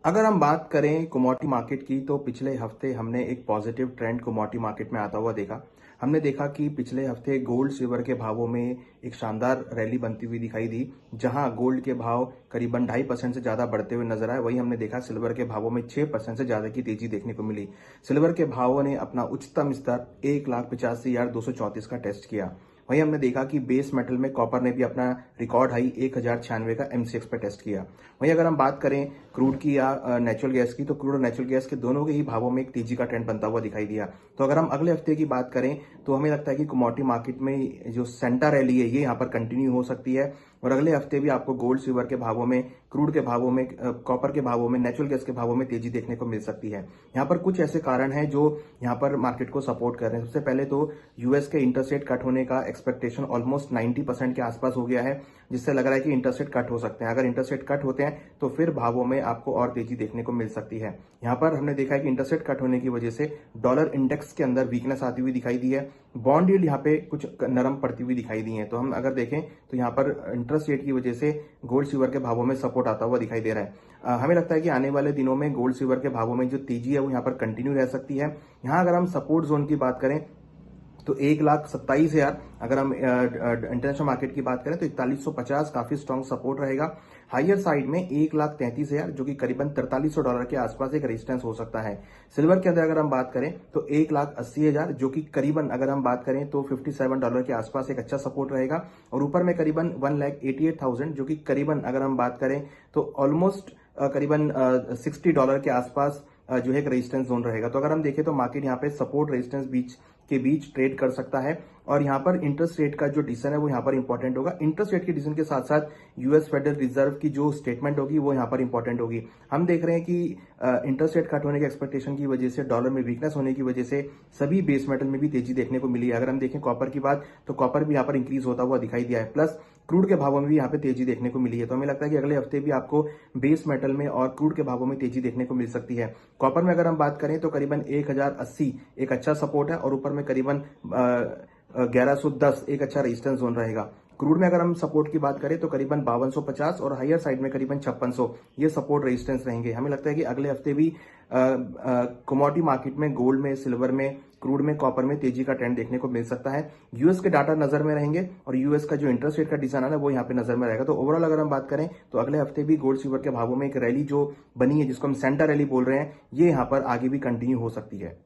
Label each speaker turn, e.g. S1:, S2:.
S1: अगर हम बात करें कमोडिटी मार्केट की तो पिछले हफ्ते हमने एक पॉजिटिव ट्रेंड कमोडिटी मार्केट में आता हुआ देखा। हमने देखा कि पिछले हफ्ते गोल्ड सिल्वर के भावों में एक शानदार रैली बनती हुई दिखाई दी, जहां गोल्ड के भाव करीबन 2.5% से ज्यादा बढ़ते हुए नजर आए। वहीं हमने देखा सिल्वर के भावों में 6% से ज्यादा की तेजी देखने को मिली। सिल्वर के भावों ने अपना उच्चतम स्तर 1,85,234 का टेस्ट किया। वहीं हमने देखा कि बेस मेटल में कॉपर ने भी अपना रिकॉर्ड हाई 1096 का एमसीएक्स पे टेस्ट किया। वहीं अगर हम बात करें क्रूड की या नेचुरल गैस की, तो क्रूड और नेचुरल गैस के दोनों के ही भावों में एक तेजी का ट्रेंड बनता हुआ दिखाई दिया। तो अगर हम अगले हफ्ते की बात करें तो हमें लगता है कि कमोडिटी मार्केट में जो सेंटा रैली है ये यहाँ पर कंटिन्यू हो सकती है और अगले हफ्ते भी आपको गोल्ड सिल्वर के भावों में, क्रूड के भावों में, कॉपर के भावों में, नेचुरल गैस के भावों में तेजी देखने को मिल सकती है। यहाँ पर कुछ ऐसे कारण हैं जो यहाँ पर मार्केट को सपोर्ट कर रहे हैं। सबसे पहले तो यूएस के इंटरेस्ट रेट कट होने का एक्सपेक्टेशन ऑलमोस्ट 90% के आसपास हो गया है, जिससे लग रहा है कि इंटरेस्ट रेट कट हो सकते हैं। अगर इंटरेस्ट रेट कट होते हैं तो फिर भावों में आपको और तेजी देखने को मिल सकती है। यहाँ पर हमने देखा है कि इंटरेस्ट रेट कट होने की वजह से डॉलर इंडेक्स के अंदर वीकनेस आती हुई दिखाई दी है। बॉन्ड यील्ड यहाँ पे कुछ नरम पड़ती हुई दिखाई दी है। तो हम अगर देखें तो यहाँ पर इंटरेस्ट रेट की वजह से गोल्ड सिल्वर के भावों में सपोर्ट आता हुआ दिखाई दे रहा है। हमें लगता है कि आने वाले दिनों में गोल्ड सिल्वर के भावों में जो तेजी है वो यहाँ पर कंटिन्यू रह सकती है। यहाँ अगर हम सपोर्ट जोन की बात करें तो 1,27,000, अगर हम इंटरनेशनल मार्केट की बात करें तो 4150 काफी स्ट्रॉन्ग सपोर्ट रहेगा। हायर साइड में 1,33,000 जो कि करीबन $4300 के आसपास एक रेजिस्टेंस हो सकता है। सिल्वर के अंदर अगर हम बात करें तो 1,80,000 जो कि करीबन अगर हम बात करें तो $57 के आसपास एक अच्छा सपोर्ट रहेगा। और ऊपर में करीबन 1,88,000 जो कि करीबन अगर हम बात करें तो ऑलमोस्ट करीबन $60 के आसपास जो है एक रेजिस्टेंस जोन रहेगा। तो अगर हम देखें तो मार्केट यहाँ पे सपोर्ट रेजिस्टेंस बीच ट्रेड कर सकता है। और यहाँ पर इंटरेस्ट रेट का जो डिसीजन है वो यहाँ पर इंपॉर्टेंट होगा। इंटरेस्ट रेट के डिसीजन के साथ साथ यूएस फेडरल रिजर्व की जो स्टेटमेंट होगी वो यहाँ पर इंपॉर्टेंट होगी। हम देख रहे हैं कि इंटरेस्ट रेट कट होने के एक्सपेक्टेशन की वजह से, डॉलर में वीकनेस होने की वजह से सभी बेस मेटल में भी तेजी देखने को मिली है। अगर हम देखें कॉपर की बात तो कॉपर भी यहाँ पर इंक्रीज होता हुआ दिखाई दिया है, प्लस क्रूड के भावों में भी यहाँ पे तेजी देखने को मिली है। तो हमें लगता है कि अगले हफ्ते भी आपको बेस मेटल में और क्रूड के भावों में तेजी देखने को मिल सकती है। कॉपर में अगर हम बात करें तो करीबन 1080 एक अच्छा सपोर्ट है और ऊपर में करीबन 1110 एक अच्छा रेजिस्टेंस जोन रहेगा। क्रूड में अगर हम सपोर्ट की बात करें तो करीबन 5250 और हायर साइड में करीबन 5600 ये सपोर्ट रेजिस्टेंस रहेंगे। हमें लगता है कि अगले हफ्ते भी कमोडिटी मार्केट में, गोल्ड में, सिल्वर में, क्रूड में, कॉपर में तेजी का ट्रेंड देखने को मिल सकता है। यूएस के डाटा नजर में रहेंगे और यूएस का जो इंटरेस्ट रेट का डिसीजन है वो यहाँ पे नजर में रहेगा। तो ओवरऑल अगर हम बात करें तो अगले हफ्ते भी गोल्ड सिल्वर के भावों में एक रैली जो बनी है, जिसको हम सेंटा रैली बोल रहे हैं, ये यहाँ पर आगे भी कंटिन्यू हो सकती है।